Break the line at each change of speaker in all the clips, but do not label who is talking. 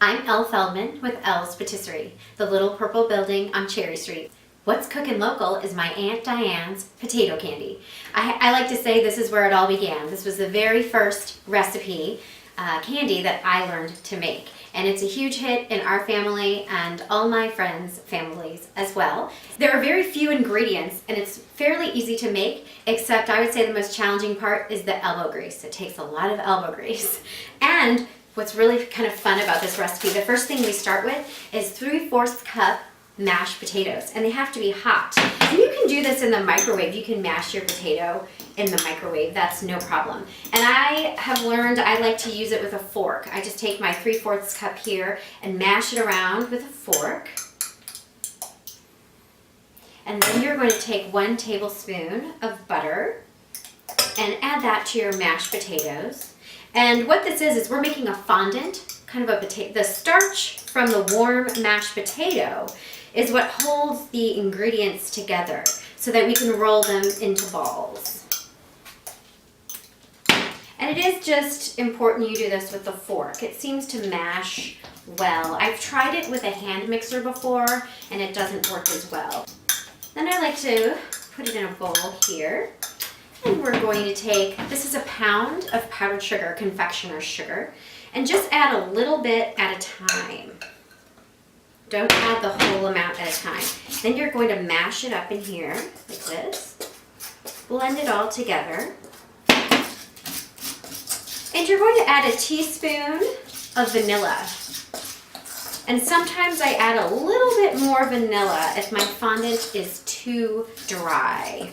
I'm Elle Feldman with Elle's Patisserie, the little purple building on Cherry Street. What's cooking local is my Aunt Diane's potato candy. I like to say this is where it all began. This was the very first recipe candy that I learned to make. And it's a huge hit in our family and all my friends' families as well. There are very few ingredients and it's fairly easy to make, except I would say the most challenging part is the elbow grease. It takes a lot of elbow grease. And what's really kind of fun about this recipe, the first thing we start with is 3/4 cup mashed potatoes, and they have to be hot. And you can do this in the microwave. You can mash your potato in the microwave, that's no problem. And I have learned I like to use it with a fork. I just take my 3/4 cup here and mash it around with a fork. And then you're going to take 1 tablespoon of butter and add that to your mashed potatoes. And what this is we're making a fondant, kind of a potato. The starch from the warm mashed potato is what holds the ingredients together so that we can roll them into balls. And it is just important you do this with the fork. It seems to mash well. I've tried it with a hand mixer before and it doesn't work as well. Then I like to put it in a bowl here. And we're going to take, this is a pound of powdered sugar, confectioner's sugar, and just add a little bit at a time. Don't add the whole amount at a time. Then you're going to mash it up in here like this. Blend it all together. And you're going to add a teaspoon of vanilla. And sometimes I add a little bit more vanilla if my fondant is too dry.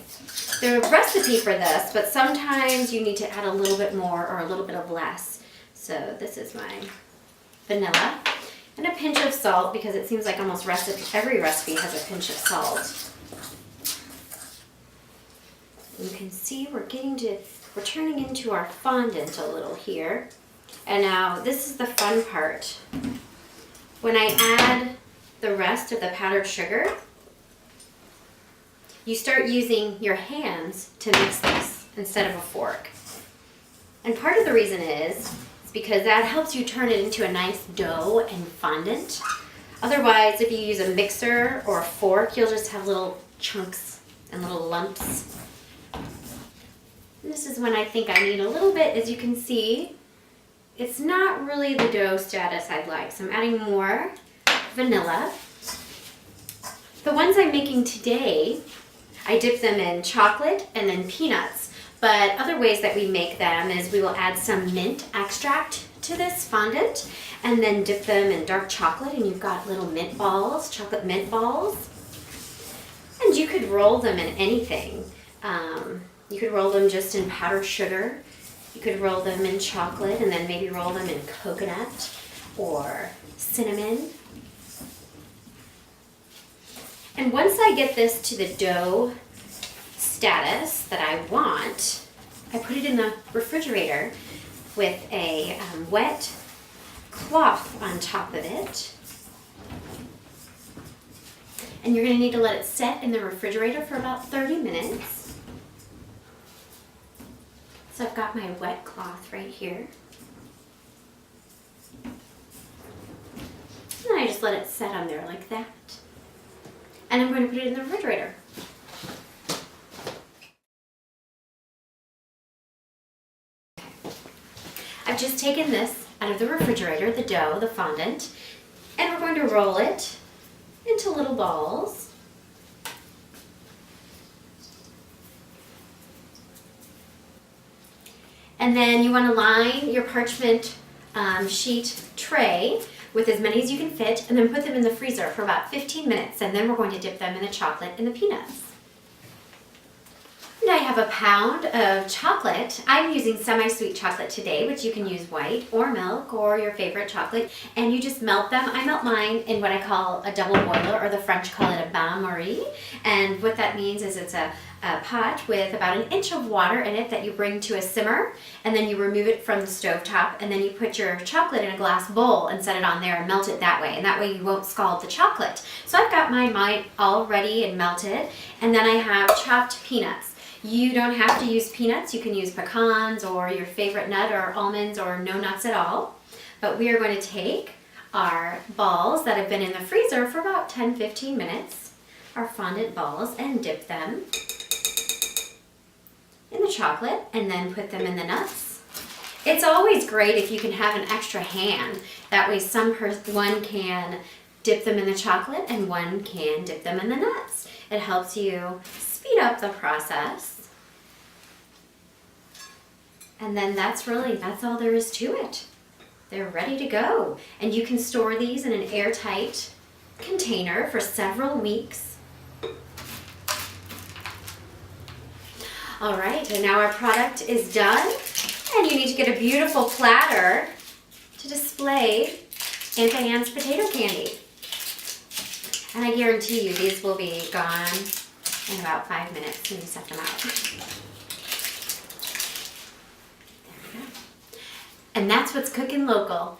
There's a recipe for this, but sometimes you need to add a little bit more or a little bit of less. So this is my vanilla. And a pinch of salt, because it seems like almost every recipe has a pinch of salt. You can see we're turning into our fondant a little here. And now this is the fun part. When I add the rest of the powdered sugar, you start using your hands to mix this instead of a fork. And part of the reason is because that helps you turn it into a nice dough and fondant. Otherwise, if you use a mixer or a fork, you'll just have little chunks and little lumps. And this is when I think I need a little bit. As you can see, it's not really the dough status I'd like, so I'm adding more vanilla. The ones I'm making today, I dip them in chocolate and then peanuts. But other ways that we make them is we will add some mint extract to this fondant and then dip them in dark chocolate, and you've got little mint balls, chocolate mint balls. And you could roll them in anything. You could roll them just in powdered sugar. You could roll them in chocolate and then maybe roll them in coconut or cinnamon. And once I get this to the dough status that I want, I put it in the refrigerator with a wet cloth on top of it. And you're going to need to let it set in the refrigerator for about 30 minutes. So I've got my wet cloth right here. And I just let it set on there like that. And I'm going to put it in the refrigerator. I've just taken this out of the refrigerator, the dough, the fondant, and we're going to roll it into little balls. And then you want to line your parchment sheet tray with as many as you can fit, and then put them in the freezer for about 15 minutes, and then we're going to dip them in the chocolate and the peanuts. And I have a pound of chocolate. I'm using semi-sweet chocolate today, which you can use white or milk or your favorite chocolate, and you just melt them. I melt mine in what I call a double boiler, or the French call it a bain-marie. And what that means is it's a pot with about 1 inch of water in it that you bring to a simmer, and then you remove it from the stovetop, and then you put your chocolate in a glass bowl and set it on there and melt it that way, and that way you won't scald the chocolate. So I've got mine all ready and melted, and then I have chopped peanuts. You don't have to use peanuts. You can use pecans or your favorite nut or almonds or no nuts at all. But we are going to take our balls that have been in the freezer for about 10-15 minutes, our fondant balls, and dip them in the chocolate and then put them in the nuts. It's always great if you can have an extra hand. That way one can dip them in the chocolate and one can dip them in the nuts. It helps you speed up the process. And then that's all there is to it. They're ready to go. And you can store these in an airtight container for several weeks. All right, and now our product is done. And you need to get a beautiful platter to display Aunt Diane's potato candy. And I guarantee you these will be gone in about 5 minutes when you set them out. There we go. And that's what's cooking local.